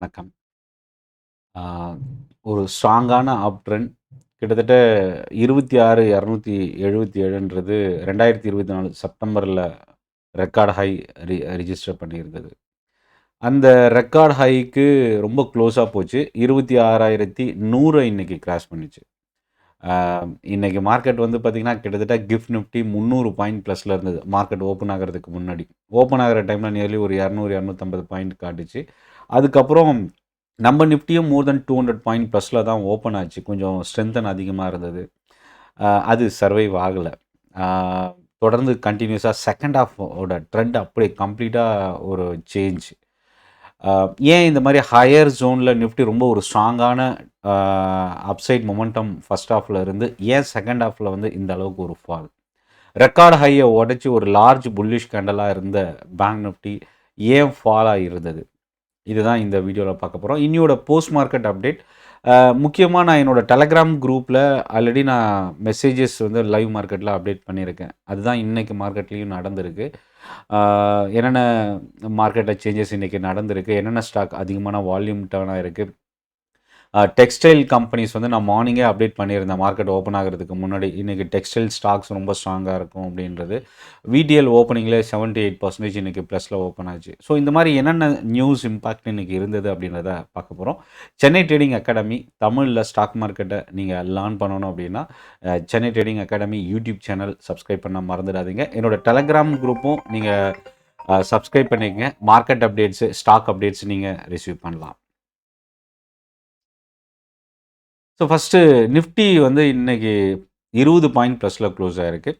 வணக்கம். ஆ ஒரு ஸ்ட்ராங்கான அப் ட்ரெண்ட் கிட்டத்தட்ட 26,277ன்றது 2024 செப்டம்பர்ல ரெக்கார்ட் ஹை ரிஜிஸ்டர் பண்ணியிருந்தது. அந்த ரெக்கார்ட் ஹைக்கு ரொம்ப க்ளோஸா போச்சு. 26,100 இன்னைக்கு கிராஸ் பண்ணுச்சு. ஆ இன்னைக்கு மார்க்கெட் வந்து பார்த்தீங்கன்னா, கிட்டத்தட்ட கிஃப்ட் நிஃப்டி 300 பாயிண்ட் ப்ளஸ்ல இருந்தது. மார்க்கெட் ஓப்பன் ஆகுறதுக்கு முன்னாடி. ஓப்பன் ஆகுற டைம்ல நியர்லி ஒரு 200, 250 பாயிண்ட் காட்டுச்சு. அதுக்கப்புறம் நம்ம நிஃப்டியும் மோர் தென் 200 பாயிண்ட் ப்ளஸ்ல தான் ஓப்பன் ஆச்சு. கொஞ்சம் ஸ்ட்ரென்த்தன் அதிகமா இருந்தது. அது சர்வைவ் ஆகல. ஆ தொடர்ந்து கன்டினியூஸா செகண்ட் ஹாஃப் ஓட ட்ரெண்ட் அப்படியே கம்ப்ளீட்டா ஒரு சேஞ்ச். அ ஏன் இந்த மாரி ஹையர் ஜோன்ல நிஃப்டி ரொம்ப ஒரு ஸ்ட்ராங்கான அ அப்சைட் மொமெண்டம் ஃபர்ஸ்ட் ஹாஃப்ல இருந்து ஏன் செகண்ட் ஹாஃப்ல வந்து இந்த அளவுக்கு ஒரு ஃபால்? ரெக்கார்ட் ஹைய உடைச்சு ஒரு லார்ஜ் புல்லிஷ் கேண்டலா இருந்த பேங்க் நிஃப்டி ஏன் ஃபால் ஆகியிருந்தது? இதுதான் இந்த வீடியோல பார்க்க போறோம். இன்னியோட போஸ்ட் மார்க்கெட் அப்டேட். முக்கியமா நான் என்னோட டெலகிராம் குரூப்ல ஆல்ரெடி நான் மெசேஜஸ் வந்து லைவ் மார்க்கெட்ல அப்டேட் பண்ணியிருக்கேன். அதுதான் இன்னைக்கு மார்க்கெட்லயும் நடந்திருக்கு. ஆ என்னென்ன மார்க்கெட்ல சேஞ்சஸ் இன்னைக்கு நடந்திருக்கு, என்னென்ன ஸ்டாக் அதிகமான வால்யூம் டர்ன் ஆயிருக்கு. டெக்ஸ்டைல் கம்பெனிஸ் வந்து நான் மார்னிங்கே அப்டேட் பண்ணியிருந்தேன் மார்க்கெட் ஓப்பன் ஆகுறதுக்கு முன்னாடி. இன்னைக்கு டெக்ஸ்டைல் ஸ்டாக்ஸ் ரொம்ப ஸ்ட்ராங்கா இருக்கும் அப்படின்றது. விடிஎல் ஓப்பனிங்ல 78% இன்னைக்கு ப்ளஸ்ல ஓப்பன் ஆச்சு. ஸோ இந்த மாதிரி என்னென்ன நியூஸ் இம்பாக்ட் இன்னைக்கு இருந்தது அப்படின்றத பார்க்க போறோம். சென்னை ட்ரேடிங் அகாடமி தமிழ்ல ஸ்டாக் மார்க்கெட்டை நீங்க லேர்ன் பண்ணணும் அப்படின்னா, Chennai trading academy YouTube channel subscribe பண்ண மறந்துடாதீங்க. என்னோட டெலகிராம் குரூப்பும் நீங்க சப்ஸ்கிரைப் பண்ணிக்கங்க. மார்க்கெட் அப்டேட்ஸ், ஸ்டாக் அப்டேட்ஸ் நீங்க ரிசீவ் பண்ணலாம். ஸோ ஃபர்ஸ்ட்டு நிஃப்டி வந்து இன்னைக்கு 20 பாயிண்ட் ப்ளஸ்ல க்ளோஸ் ஆயிருக்கு.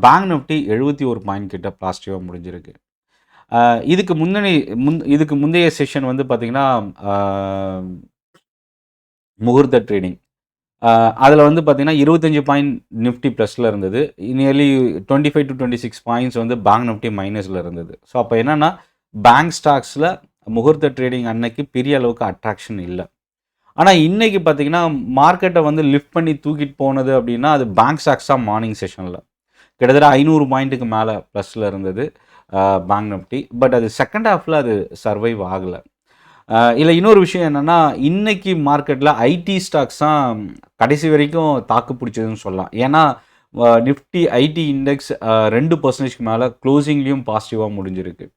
பேங்க் நிஃப்டி 71 பாயிண்ட் கிட்ட பாசிட்டிவா முடிஞ்சிருக்கு. அ இதுக்கு முன்னணி இதுக்கு முந்தைய செஷன் வந்து பார்த்தீங்கன்னா, அ முகூர்த்த ட்ரேடிங். அதில வந்து பார்த்தீங்கன்னா, 25 பாயிண்ட் நிஃப்டி ப்ளஸ்ல இருந்தது. நியர்லி 25-26 பாயிண்ட்ஸ் வந்து பேங்க் நிஃப்டி மைனஸ்ல இருந்தது. ஸோ அப்ப என்னன்னா, பேங்க் ஸ்டாக்ஸ்ல முகூர்த்த ட்ரேடிங் அன்னைக்கு பெரிய அளவுக்கு அட்ராக்ஷன் இல்ல. ஆனா, இன்னைக்கு பார்த்தீங்கன்னா, மார்க்கெட்ட வந்து லிஃப்ட் பண்ணி தூக்கிட்டு போனது அப்டின்னா, அது பேங்க் ஸ்டாக்ஸ் தான் மார்னிங் செஷன்ல. கிட்டத்தட்ட 500 பாயிண்ட்டுக்கு மேல ப்ளஸ்ல இருந்தது பேங்க் நிஃப்டி. பட் அது செகண்ட் ஹாஃப்ல அது சர்வைவ் ஆகல. இதுல இன்னொரு விஷயம் என்னன்னா, இன்னைக்கு மார்க்கெட்ல ஐடி ஸ்டாக்ஸ் தான் கடைசி வரைக்கும் தாக்கு பிடிச்சதுன்னு சொல்லலாம். ஏன்னா, நிஃப்டி ஐடி இண்டெக்ஸ் 2%க்கு மேல க்ளோசிங்லயும் பாசிட்டிவா முடிஞ்சிருக்கு.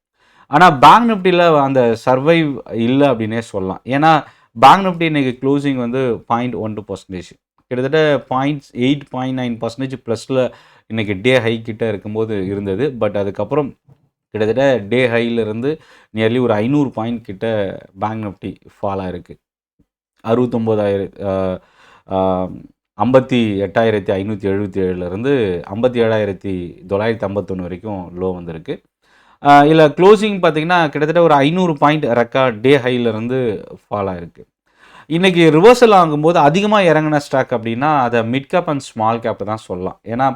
ஆனா, பேங்க் நிஃப்டில அந்த சர்வைவ் இல்ல அப்டின்னே சொல்லலாம். ஏன்னா, பேங்க் நிஃப்டி இன்னைக்கு க்ளோசிங் வந்து 0.12% கிட்டத்தட்ட 0.8, 0.9% ப்ளஸ்ல இன்னைக்கு டே ஹை கிட்ட இருக்கும்போது இருந்தது. பட் அதுக்கப்புறம் கிட்டத்தட்ட டே ஹையிலிருந்து நியர்லி ஒரு 500 பாயிண்ட் கிட்ட பேங்க் நிஃப்டி ஃபால் ஆயிருக்கு. 69,000 அ 58,577லிருந்து 57,951 வரைக்கும் லோ வந்திருக்கு. இதில க்ளோசிங் பார்த்தீங்கன்னா, கிட்டத்தட்ட ஒரு 500 பாயிண்ட் ரெக்கார்ட் டே ஹையிலிருந்து ஃபால் ஆயிருக்கு. இன்னைக்கு ரிவர்சல் ஆகும்போது அதிகமா இறங்குன ஸ்டாக் அப்டின்னா, அத mid cap and small cap தான் சொல்லலாம். ஏன்னா,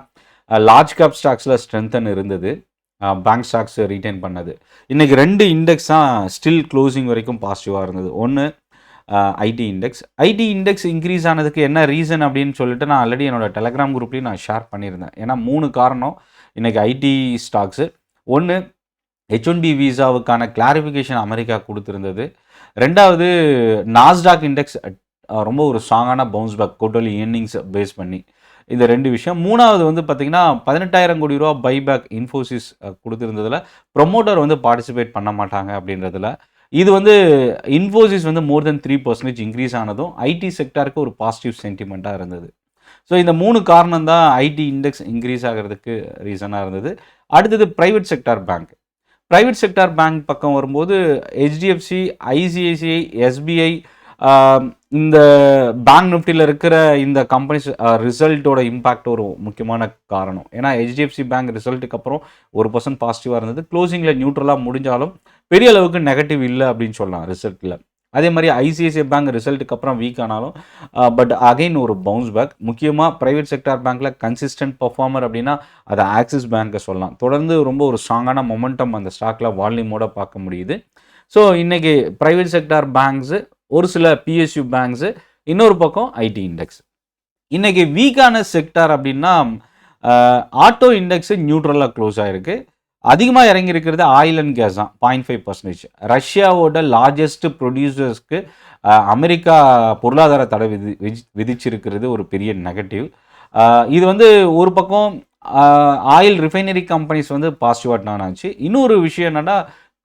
லார்ஜ் கேப் ஸ்டாக்ஸ்ல ஸ்ட்ரெங்தன் இருந்தது. பேங்க் ஸ்டாக்ஸ் ரீட்டெயின் பண்ணது. இன்னைக்கு 2 இண்டெக்ஸ் தான் ஸ்டில் க்ளோசிங் வரைக்கும் பாசிட்டிவா இருந்தது. ஒண்ணு ID index. ID index increase ஆனதுக்கு என்ன ரீசன் அப்படின்னு சொல்லிட்டு நான் ஆல்ரெடி என்னோட டெலகிராம் குரூப்லயும் நான் ஷேர் பண்ணியிருந்தேன். ஏன்னா 3 காரணம் இன்னைக்கு ஐடி ஸ்டாக்ஸு. ஒண்ணு H1B விசாவுக்கான கிளாரிஃபிகேஷன் அமெரிக்கா குடுத்திருந்தது. 2வது நாஸ்டாக் இண்டெக்ஸ் ரொம்ப ஒரு ஸ்ட்ராங்கான bounce back quarterly earnings base பண்ணி. இந்த 2 விஷயம். 3வது வந்து பார்த்தீங்கன்னா, ரூ. 18,000 பைபேக் இன்ஃபோசிஸ் குடுத்திருந்ததுல, ப்ரமோட்டர் வந்து பார்ட்டிசிபேட் பண்ண மாட்டாங்க அப்படின்றதுல. இது வந்து இன்ஃபோசிஸ் வந்து மோர் தென் 3% இன்கிரீஸ் ஆனதும், ஐடி செக்டாருக்கு ஒரு பாசிட்டிவ் சென்டிமென்ட்டா இருந்தது. ஸோ இந்த 3 காரணம் தான் ஐடி இண்டெக்ஸ் இன்கிரீஸ் ஆகுறதுக்கு ரீசனா இருந்தது. அடுத்தது private sector bank. Private sector bank பக்கம் வரும்போது ஹெச்டிஎஃப்சி, ஐசிஐசிஐ, எஸ்பிஐ இந்த பேங்க் நிஃப்டியில் இருக்கிற இந்த கம்பெனிஸ் ரிசல்ட்டோட இம்பாக்ட் ஒரு முக்கியமான காரணம். ஏன்னா ஹெச்டிஎஃப்சி பேங்க் ரிசல்ட்டுக்கு அப்புறம் 1% பாசிட்டிவாக இருந்தது. க்ளோசிங்கில் நியூட்ரலாக முடிஞ்சாலும் பெரிய அளவுக்கு நெகட்டிவ் இல்லை அப்படின்னு சொல்லலாம் ரிசல்ட்டில். அதே மாதிரி ஐசிஐசிஐ பேங்க் ரிசல்ட்டுக்கு அப்புறம் வீக் ஆனாலும் பட் அகைன் ஒரு பவுன்ஸ் பேக். முக்கியமாக பிரைவேட் செக்டார் பேங்க்கில் கன்சிஸ்டன்ட் பர்ஃபார்மர் அப்படின்னா அதை ஆக்சிஸ் பேங்க்கை சொல்லலாம். தொடர்ந்து ரொம்ப ஒரு ஸ்ட்ராங்கான மொமெண்டம் அந்த ஸ்டாக்ல வால்யூமோட பார்க்க முடியுது. ஸோ இன்னைக்கு பிரைவேட் செக்டார் பேங்க்ஸு, ஒரு சில பிஎஸ்யூ பேங்க்ஸு, இன்னொரு பக்கம் ஐடி இண்டெக்ஸ். இன்னைக்கு வீக்கான செக்டார் அப்படின்னா ஆட்டோ இண்டெக்ஸ் நியூட்ரலாக க்ளோஸ் ஆயிருக்கு. அதிகமாக இறங்கி இருக்கிறது ஆயில் அண்ட் கேஸ் தான் 0.5%. ரஷ்யாவோட லார்ஜஸ்ட் ப்ரொடியூசர்ஸ்க்கு அமெரிக்கா பொருளாதார தடை விதிச்சிருக்கிறது ஒரு பெரிய நெகட்டிவ். இது வந்து ஒரு பக்கம் ஆயில் ரிஃபைனரி கம்பெனிஸ் வந்து பாசிட்டிவாக டர்ன் ஆச்சு. இன்னொரு விஷயம் என்னென்னா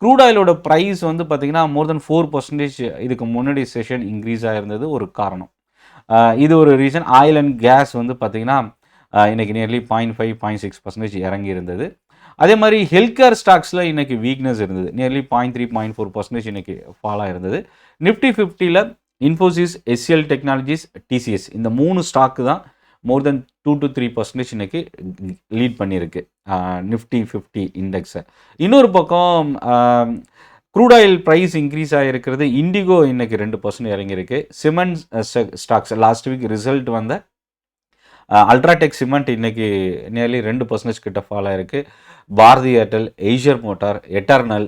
க்ரூட் ஆயிலோட ப்ரைஸ் வந்து பார்த்திங்கன்னா மோர் தென் 4% இதுக்கு முன்னாடி செஷன் இன்க்ரீஸ் ஆகிருந்தது ஒரு காரணம். இது ஒரு ரீசன். ஆயில் அண்ட் கேஸ் வந்து பார்த்திங்கன்னா இன்றைக்கி நியர்லி 0.5 0.6% இறங்கி இருந்தது. அதே மாதிரி ஹெல்த் கேர் ஸ்டாக்ஸில் இன்றைக்கி வீக்னஸ் இருந்தது. நியர்லி 0.3 0.4% இன்றைக்கி ஃபாலாக இருந்தது. நிஃப்டி 50ல் இன்ஃபோசிஸ், எஸ்சிஎல் டெக்னாலஜிஸ், டிசிஎஸ் இந்த 3 ஸ்டாக்கு தான் மோர் தென் 2 to 3% இன்றைக்கி லீட் பண்ணியிருக்கு நிஃப்டி 50 இண்டெக்ஸை. இன்னொரு பக்கம் க்ரூட் ஆயில் ப்ரைஸ் இன்க்ரீஸ் ஆகிருக்கிறது. இண்டிகோ இன்றைக்கி 2% இறங்கியிருக்கு. Cement stocks last week result வந்த அல்ட்ராடெக் சிமெண்ட் இன்றைக்கி நியர்லி 2% கிட்ட ஃபால் ஆகிருக்கு. Bharti Airtel, Eicher motor, Eternal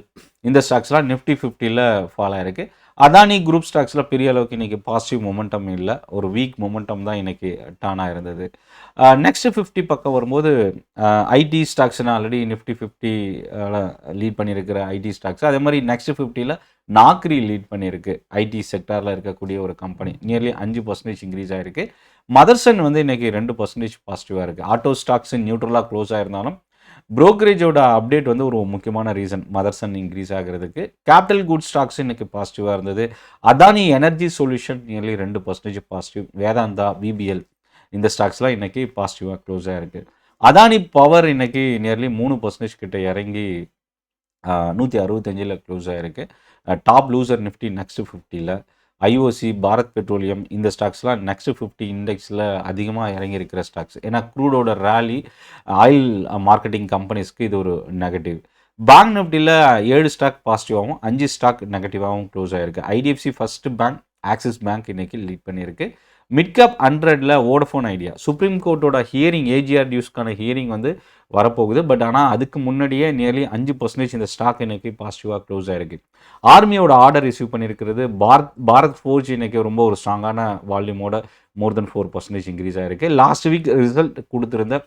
இந்த ஸ்டாக்ஸ்லாம் நிஃப்டி 50ல் ஃபால் ஆகிருக்கு. அதானி குரூப் ஸ்டாக்ஸில் பெரிய அளவுக்கு இன்றைக்கி பாசிட்டிவ் மொமெண்டம் இல்லை, ஒரு வீக் மொமெண்டம் தான் இன்றைக்கி டர்ன் ஆகிருந்தது. நெக்ஸ்ட் 50 பக்கம் வரும்போது ஐடி ஸ்டாக்ஸ்னால் ஆல்ரெடி நிஃப்டி 50 லீட் பண்ணியிருக்கிற ஐடி ஸ்டாக்ஸ். அதே மாதிரி நெக்ஸ்ட் 50ல் நாக்ரி லீட் பண்ணியிருக்கு. ஐடி செக்டாரில் இருக்கக்கூடிய ஒரு கம்பெனி நியர்லி 5% இன்க்ரீஸ் ஆகிருக்கு. மதர்சன் வந்து இன்றைக்கி 2% பாசிட்டிவாக இருக்குது. ஆட்டோ ஸ்டாக்ஸ் நியூட்ரலாக க்ளோஸ் ஆகிருந்தாலும் ப்ரோக்கரேஜோட அப்டேட் வந்து ஒரு முக்கியமான ரீசன் மதர்சன் இன்க்ரீஸ் ஆகிறதுக்கு. கேபிட்டல் குட் ஸ்டாக்ஸ் இன்றைக்கி பாசிட்டிவாக இருந்தது. Adani energy solution nearly 2% positive. Vedanta, BPL இந்த ஸ்டாக்ஸ்லாம் இன்றைக்கி பாசிட்டிவாக க்ளோஸ் ஆகிருக்கு. அதானி பவர் இன்றைக்கி நியர்லி 3% கிட்ட இறங்கி 165 க்ளோஸ் ஆகிருக்கு. டாப் லூசர் நிஃப்டி நெக்ஸ்ட் 50ல். ஐஓசி, பாரத் பெட்ரோலியம் இந்த ஸ்டாக்ஸ்லாம் நெக்ஸ்ட் 50 இண்டெக்ஸில் அதிகமாக இறங்கியிருக்கிற ஸ்டாக்ஸ். ஏன்னா க்ரூடோட ரேலி ஆயில் மார்க்கெட்டிங் கம்பெனிஸ்க்கு இது ஒரு நெகட்டிவ். பேங்க் நிஃப்டியில் 7 ஸ்டாக் பாசிட்டிவாகவும் 5 ஸ்டாக் நெகட்டிவாகவும் க்ளோஸ் ஆகிருக்கு. IDFC first bank, Axis bank இன்றைக்கி லீட் பண்ணியிருக்கு. மிட்கேப் 100ல் வோடஃபோன் ஐடியா. சுப்ரீம் கோர்ட்டோட ஹியரிங், ஏஜிஆர் டியூஸ்க்கான ஹியரிங் வந்து வரப்போகுது. பட் ஆனால் அதுக்கு முன்னாடியே நியர்லி 5% இந்த ஸ்டாக் இன்றைக்கி பாசிட்டிவாக க்ளோஸ் ஆகிருக்கு. ஆர்மியோட ஆர்டர் ரிசீவ் பண்ணியிருக்கிறது. பாரத் ஃபோர்ஜ் இன்றைக்கி ரொம்ப ஒரு ஸ்ட்ராங்கான வால்யூமோட மோர் தென் 4% இன்க்ரீஸ் ஆகிருக்கு. லாஸ்ட் வீக் ரிசல்ட் கொடுத்துருந்த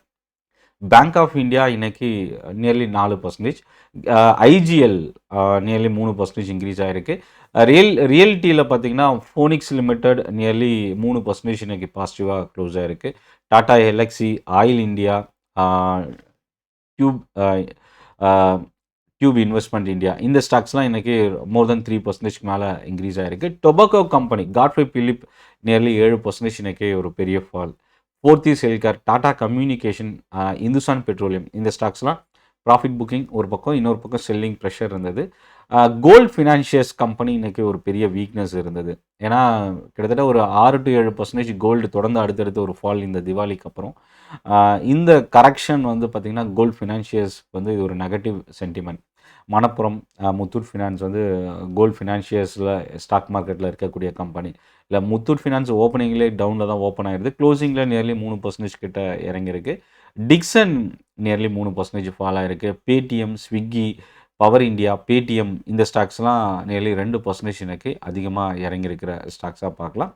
பேங்க் ஆஃப் இந்தியா இன்றைக்கி நியர்லி 4%. ஐஜிஎல் நியர்லி 3% இன்க்ரீஸ் ஆகிருக்கு. ரியல்டியில் பார்த்தீங்கன்னா ஃபோனிக்ஸ் லிமிடெட் நியர்லி 3% இன்றைக்கி பாசிட்டிவாக க்ளோஸ் ஆகிருக்கு. Tata Elxsi, oil India, tube investment India இந்த ஸ்டாக்ஸ்லாம் இன்றைக்கி மோர் தென் 3% மேலே இன்க்ரீஸ் ஆகிருக்கு. Tobacco company Godfrey Phillips nearly 7% இன்றைக்கி ஒரு பெரிய fall. Fortis healthcare, Tata communication, Hindustan petroleum இந்த ஸ்டாக்ஸ்லாம் ப்ராஃபிட் புக்கிங் ஒரு பக்கம், இன்னொரு பக்கம் செல்லிங் ப்ரெஷர் இருந்தது. கோல்ட் ஃபினான்ஷியர்ஸ் கம்பெனி இன்றைக்கி ஒரு பெரிய வீக்னஸ் இருந்தது. ஏன்னா கிட்டத்தட்ட ஒரு 6 to 7% கோல்டு தொடர்ந்து அடுத்தடுத்து ஒரு ஃபால் இந்த திவாலிக்கு அப்புறம். இந்த கரெக்ஷன் வந்து பார்த்திங்கன்னா கோல்ட் ஃபினான்ஷியர்ஸ் வந்து இது ஒரு negative sentiment. Manappuram, Muthoot finance வந்து கோல்ட் ஃபினான்ஷியர்ஸில் ஸ்டாக் மார்க்கெட்டில் இருக்கக்கூடிய கம்பெனி. இல்லை முத்தூட் ஃபினான்ஸ் ஓப்பனிங்லேயே டவுனில் தான் ஓப்பன் ஆகிடுது. க்ளோசிங்கில் நியர்லி 3% கிட்ட இறங்கியிருக்கு. டிக்சன் நியர்லி 3% ஃபால் ஆகிருக்கு. Paytm, Swiggy, power India, Paytm இந்த ஸ்டாக்ஸ்லாம் நியர்லி 2% எனக்கு அதிகமாக இறங்கியிருக்கிற ஸ்டாக்ஸாக பார்க்கலாம்.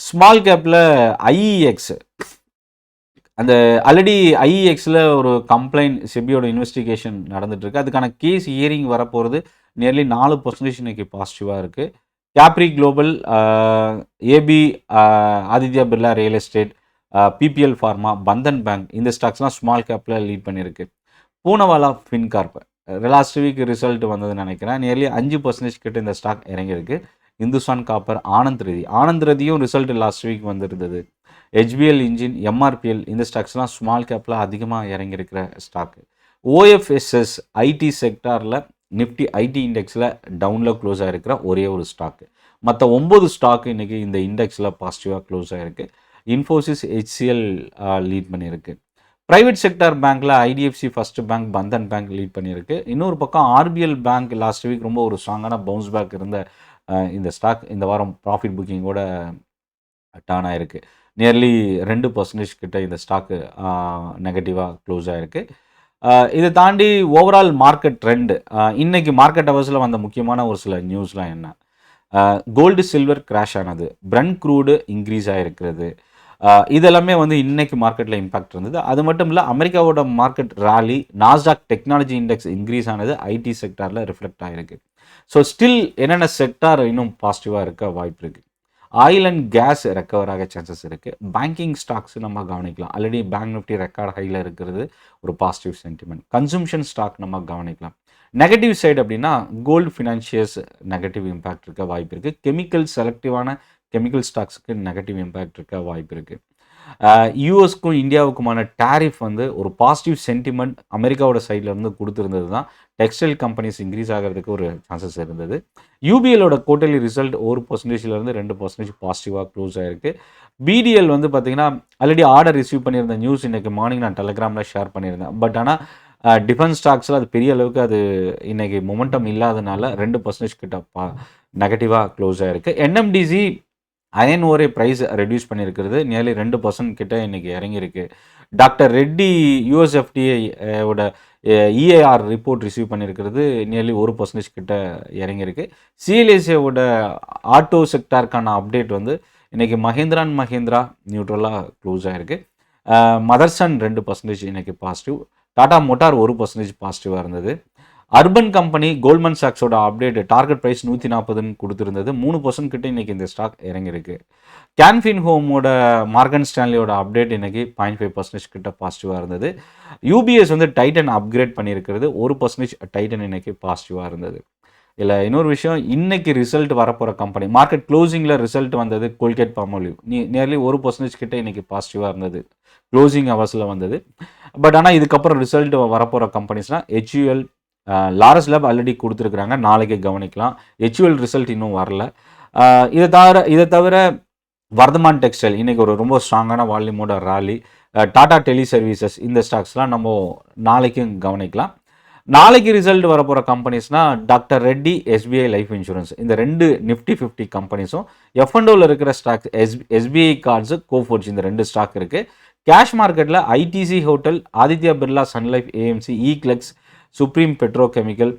ஸ்மால் கேப்பில் ஐஇஎக்ஸ், அந்த ஆல்ரெடி ஐஇஎக்ஸில் ஒரு கம்ப்ளைண்ட் செபியோட இன்வெஸ்டிகேஷன் நடந்துகிட்ருக்கு. அதுக்கான கேஸ் ஹியரிங் வரப்போகிறது. நியர்லி 4% இன்றைக்கி பாசிட்டிவாக இருக்குது. Capri global, AB, Aditya Birla real estate, BPL pharma, Bandhan bank இந்த ஸ்டாக்ஸ்லாம் ஸ்மால் கேப்பில் லீட் பண்ணியிருக்கு. Poonawalla Fincorp last week result வந்ததுன்னு நினைக்கிறேன். நியர்லி 5% கிட்ட இந்த ஸ்டாக் இறங்கியிருக்கு. இந்துஸ்தான் காப்பர், ஆனந்த் ரதியும் ரிசல்ட் லாஸ்ட் வீக் வந்துருந்தது. ஹெச்பிஎல் இன்ஜின், எம்ஆர்பிஎல் இந்த ஸ்டாக்ஸ்லாம் ஸ்மால் கேப்பில் அதிகமாக இறங்கியிருக்கிற ஸ்டாக்கு. ஓஎஃப்எஸ்எஸ் ஐடி செக்டாரில் நிஃப்டி ஐடி இண்டெக்ஸில் டவுனில் க்ளோஸ் ஆகிருக்கிற ஒரே ஒரு ஸ்டாக்கு. மற்ற 9 ஸ்டாக்கு இன்றைக்கி இந்த இண்டெக்ஸில் பாசிட்டிவாக க்ளோஸ் ஆகிருக்கு. இன்ஃபோசிஸ், ஹெச்சிஎல் லீட் பண்ணியிருக்கு. ப்ரைவேட் செக்டார் பேங்க்கில் IDFC first bank, Bandhan bank lead பண்ணியிருக்கு. இன்னொரு பக்கம் ஆர்பிஎல் பேங்க் லாஸ்ட் வீக் ரொம்ப ஒரு ஸ்ட்ராங்கான பவுன்ஸ் பேக் இருந்த இந்த ஸ்டாக் இந்த வாரம் ப்ராஃபிட் புக்கிங்கோட டர்ன் ஆகிருக்கு. நியர்லி 2% கிட்ட இந்த ஸ்டாக்கு நெகட்டிவாக க்ளோஸ் ஆகிருக்கு. இதை தாண்டி ஓவரால் மார்க்கெட் ட்ரெண்டு, இன்றைக்கி மார்க்கெட் ஹவர்ஸில் வந்த முக்கியமான ஒரு சில நியூஸ்லாம் என்ன? கோல்டு சில்வர் கிராஷ் ஆனது, பிரண்ட் க்ரூடு இன்க்ரீஸ் ஆகிருக்கிறது, இதெல்லாமே வந்து இன்னைக்கு மார்க்கெட்டில் இம்பாக்ட் இருந்தது. அது மட்டும் இல்லை, அமெரிக்காவோட மார்க்கெட் ராலி, நாஸ்டாக் டெக்னாலஜி இண்டெக்ஸ் இன்க்ரீஸ் ஆனது ஐடி செக்டாரில் ரிஃப்ளெக்ட் ஆகிருக்கு. ஸோ ஸ்டில் என்னென்ன செக்டார் இன்னும் பாசிட்டிவாக இருக்க வாய்ப்பு இருக்குது. ஆயில் அண்ட் கேஸ் ரெக்கவர் ஆக சான்சஸ் இருக்குது. பேங்கிங் ஸ்டாக்ஸ் நம்ம கவனிக்கலாம். ஆல்ரெடி பேங்க் நிஃப்டி ரெக்கார்ட் ஹையில் இருக்கிறது ஒரு பாசிட்டிவ் சென்டிமெண்ட். கன்சூம்ஷன் ஸ்டாக் நம்ம கவனிக்கலாம். நெகட்டிவ் சைடு அப்படின்னா கோல்டு ஃபினான்ஷியர்ஸ் நெகட்டிவ் இம்பேக்ட் இருக்க வாய்ப்பு இருக்குது. கெமிக்கல் செலக்டிவான கெமிக்கல் ஸ்டாக்ஸுக்கு நெகட்டிவ் இம்பேக்ட் இருக்க வாய்ப்பு இருக்குது. யூஎஸ்க்கும் இந்தியாவுக்குமான டேரிஃப் வந்து ஒரு பாசிட்டிவ் சென்டிமெண்ட் அமெரிக்காவோட சைடில் இருந்து கொடுத்துருந்தது தான் டெக்ஸ்டைல் கம்பெனிஸ் இன்க்ரீஸ் ஆகிறதுக்கு ஒரு சான்சஸ் இருந்தது. யூபிஎலோட குவார்ட்டர்லி ரிசல்ட் 1%லேருந்து 2% பாசிட்டிவாக க்ளோஸ் ஆகிருக்கு. பிடிஎல் வந்து பார்த்திங்கன்னா ஆல்ரெடி ஆர்டர் ரிசீவ் பண்ணியிருந்த நியூஸ் இன்றைக்கி மார்னிங் நான் டெலகிராமில் ஷேர் பண்ணியிருந்தேன். பட் ஆனால் டிஃபென்ஸ் ஸ்டாக்ஸில் அது பெரிய அளவுக்கு அது இன்றைக்கி மொமெண்டம் இல்லாதனால 2% கிட்ட நெகட்டிவாக க்ளோஸ் ஆகிருக்கு. NMDC iron ore price reduce பண்ணியிருக்கிறது நியர்லி 2% கிட்ட இன்றைக்கி இறங்கியிருக்கு. டாக்டர் ரெட்டி யூஎஸ்எஃப்டிஐயோட இஏஆர் ரிப்போர்ட் ரிசீவ் பண்ணியிருக்கிறது நியர்லி 1% கிட்ட இறங்கியிருக்கு. சிஎல்எஸ்ஏவோட ஆட்டோ செக்டாருக்கான அப்டேட் வந்து இன்றைக்கி மஹிந்திரா அண்ட் மஹிந்திரா நியூட்ரலாக க்ளோஸ் ஆகிருக்கு. மதர்சன் 2% இன்றைக்கி பாசிட்டிவ். டாடா மோட்டார் 1% பாசிட்டிவாக இருந்தது. அர்பன் கம்பெனி கோல்ட்மன் சாக்ஸோட அப்டேட் டார்கெட் ப்ரைஸ் 140 கொடுத்துருந்தது. 3% கிட்ட இன்றைக்கி இந்த ஸ்டாக் இறங்கியிருக்கு. கேன்ஃபின் ஹோமோட மார்கன் ஸ்டான்லியோட அப்டேட் இன்றைக்கி 0.5% கிட்ட பாசிட்டிவாக இருந்தது. யூபிஎஸ் வந்து டைட்டன் அப்கிரேட் பண்ணியிருக்கிறது 1% டைட்டன் இன்றைக்கி பாசிட்டிவாக இருந்தது. இல்லை இன்னொரு விஷயம், இன்றைக்கி ரிசல்ட் வரப்போகிற கம்பெனி மார்க்கெட் க்ளோசிங்கில் ரிசல்ட் வந்தது கோல்கேட் பால்மோலிவ் நியர்லி 1% கிட்ட இன்றைக்கி பாசிட்டிவாக இருந்தது. க்ளோசிங் ஹவர்ஸில் வந்தது. பட் ஆனால் இதுக்கப்புறம் ரிசல்ட் வரப்போகிற கம்பெனிஸ்னால் ஹெச்யூஎல், லாரஸ் லேப் ஆல்ரெடி கொடுத்துருக்குறாங்க, நாளைக்கு கவனிக்கலாம். ஹெச்யூஎல் ரிசல்ட் இன்னும் வரல. இதை தவிர வர்தமான் டெக்ஸ்டைல் இன்றைக்கி ஒரு ரொம்ப ஸ்ட்ராங்கான வால்யூமோட ராலி. டாடா டெலி சர்வீசஸ் இந்த ஸ்டாக்ஸ்லாம் நம்ம நாளைக்கும் கவனிக்கலாம். நாளைக்கு ரிசல்ட் வரப்போகிற கம்பெனிஸ்னால் doctor Reddy, SBI life insurance, இந்த 2 நிஃப்டி 50 கம்பெனிஸும், எஃப்என்டோவில் இருக்கிற ஸ்டாக்ஸ் எஸ்பிஐ கார்ட்ஸு, கோஃபோர்ட்ஸ், இந்த 2 ஸ்டாக் இருக்குது. கேஷ் மார்க்கெட்டில் ITC Hotel, Aditya Birla Sun Life AMC, eClerx, Supreme Petrochemical,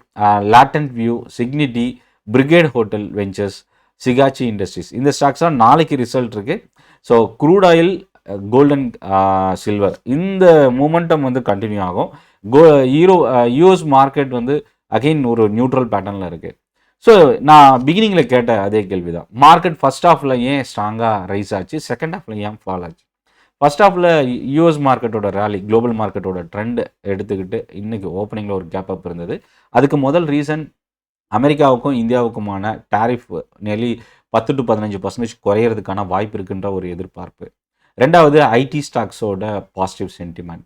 Latent View, Cigniti, Brigade Hotel Ventures, Sigachi Industries இந்த ஸ்டாக்ஸ்லாம் நாளைக்கு ரிசல்ட் இருக்குது. So crude oil, golden silver இந்த மூமெண்டம் வந்து கண்டினியூ ஆகும். யூஎஸ் மார்க்கெட் வந்து அகெயின் ஒரு நியூட்ரல் பேட்டர்னில் இருக்குது. ஸோ நான் பிகினிங்கில் கேட்ட அதே கேள்வி தான். மார்க்கெட் ஃபர்ஸ்ட் ஹாஃபில் ஏன் ஸ்ட்ராங்காக ரைஸ் ஆச்சு, செகண்ட் ஹாஃபில் ஏன் ஃபால் ஆச்சு? ஃபர்ஸ்ட் ஹாஃபில் யூஎஸ் மார்க்கெட்டோட ரேலி, குளோபல் மார்க்கெட்டோட ட்ரெண்ட் எடுத்துக்கிட்டு இன்றைக்கி ஓப்பனிங்கில் ஒரு கேப் அப் இருந்தது. அதுக்கு முதல் ரீசன் அமெரிக்காவுக்கும் இந்தியாவுக்குமான டேரிஃப் நியர்லி 10 to 15% குறையிறதுக்கான வாய்ப்பு இருக்குன்ற ஒரு எதிர்பார்ப்பு. ரெண்டாவது ஐடி ஸ்டாக்ஸோட பாசிட்டிவ் சென்டிமெண்ட்.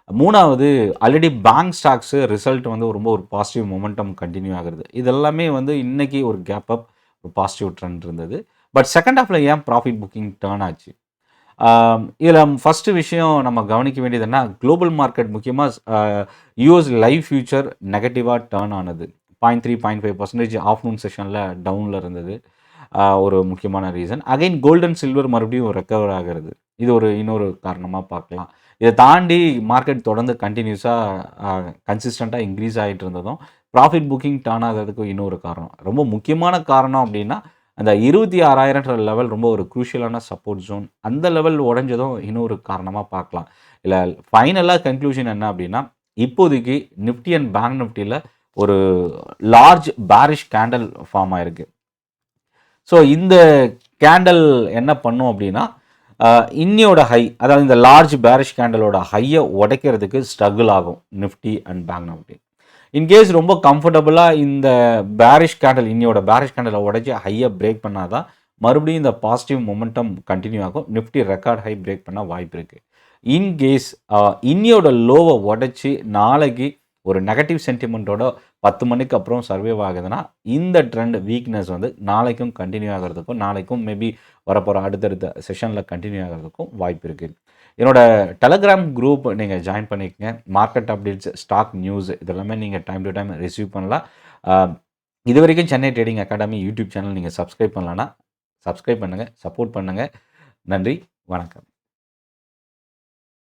மூணாவது ஆல்ரெடி பேங்க் ஸ்டாக்ஸு ரிசல்ட் வந்து ரொம்ப ஒரு பாசிட்டிவ் மொமெண்டம் கண்டினியூ ஆகுறது. இதெல்லாமே வந்து இன்றைக்கி ஒரு கேப் அப், ஒரு பாசிட்டிவ் ட்ரெண்ட் இருந்தது. பட் செகண்ட் ஹாஃபில் ஏன் ப்ராஃபிட் புக்கிங் டேர்ன் ஆச்சு? இதில் ஃபஸ்ட்டு விஷயம் நம்ம கவனிக்க வேண்டியது என்ன, குளோபல் மார்க்கெட் முக்கியமாக யூஎஸ் லைவ் ஃபியூச்சர் நெகட்டிவாக டேர்ன் ஆனது. 0.3-0.5% ஆஃப்டர்நூன் செஷனில் டவுனில் இருந்தது. ஒரு முக்கியமான ரீசன். அகைன் கோல்டன் சில்வர் மறுபடியும் ரெக்கவர் ஆகிறது. இது இன்னொரு காரணமாக பார்க்கலாம். இதை தாண்டி மார்க்கெட் தொடர்ந்து கண்டினியூஸாக கன்சிஸ்டண்ட்டாக இன்க்ரீஸ் ஆகிட்டு இருந்ததும் ப்ராஃபிட் புக்கிங் டேர்ன் ஆகிறதுக்கு இன்னொரு காரணம். ரொம்ப முக்கியமான காரணம் அப்படின்னா அந்த 26,000 லெவல் ரொம்ப ஒரு க்ரூஷியலான சப்போர்ட் ஜோன். அந்த லெவல் உடஞ்சதும் இன்னொரு காரணமாக பார்க்கலாம். இல்லை ஃபைனலாக கன்க்ளூஷன் என்ன அப்படின்னா, இப்போதைக்கு நிஃப்டி அண்ட் பேங்க் நிஃப்டியில் ஒரு லார்ஜ் பேரிஷ் கேண்டல் ஃபார்ம் ஆயிருக்கு. ஸோ இந்த கேண்டல் என்ன பண்ணும் அப்படின்னா, இன்னியோட ஹை, அதாவது இந்த லார்ஜ் பேரிஷ் கேண்டலோட ஹையை உடைக்கிறதுக்கு ஸ்ட்ரகிள் ஆகும் Nifty and bank Nifty. In case ரொம்ப கம்ஃபர்டபுளாக இந்த பேரிஷ் கேண்டல், இன்னியோட பேரிஷ் கேண்டலை உடைச்சி ஹையை பிரேக் பண்ணால் தான் மறுபடியும் இந்த பாசிட்டிவ் மொமெண்டம் கண்டினியூ ஆகும். நிஃப்டி ரெக்கார்ட் ஹை பிரேக் பண்ண வாய்ப்பு இருக்குது. இன்கேஸ் இன்னியோட லோவை உடைச்சி நாளைக்கு ஒரு நெகட்டிவ் சென்டிமெண்ட்டோட 10 மணிக்கு அப்புறம் சர்வைவ் ஆகுதுன்னா இந்த ட்ரெண்ட் வீக்னஸ் வந்து நாளைக்கும் கண்டினியூ ஆகிறதுக்கும், நாளைக்கும் மேபி வரப்போகிற அடுத்தடுத்த செஷனில் கண்டினியூ ஆகிறதுக்கும் வாய்ப்பு இருக்குது. என்னோட டெலகிராம் குரூப் நீங்கள் ஜாயின் பண்ணிக்கங்க. மார்க்கெட் அப்டேட்ஸ், ஸ்டாக் நியூஸ் இதெல்லாமே நீங்கள் டைம் டு டைம் ரிசீவ் பண்ணலாம். இது வரைக்கும் Chennai trading academy YouTube channel நீங்கள் சப்ஸ்கிரைப் பண்ணலன்னா சப்ஸ்கிரைப் பண்ணுங்கள், சப்போர்ட் பண்ணுங்கள். நன்றி, வணக்கம்.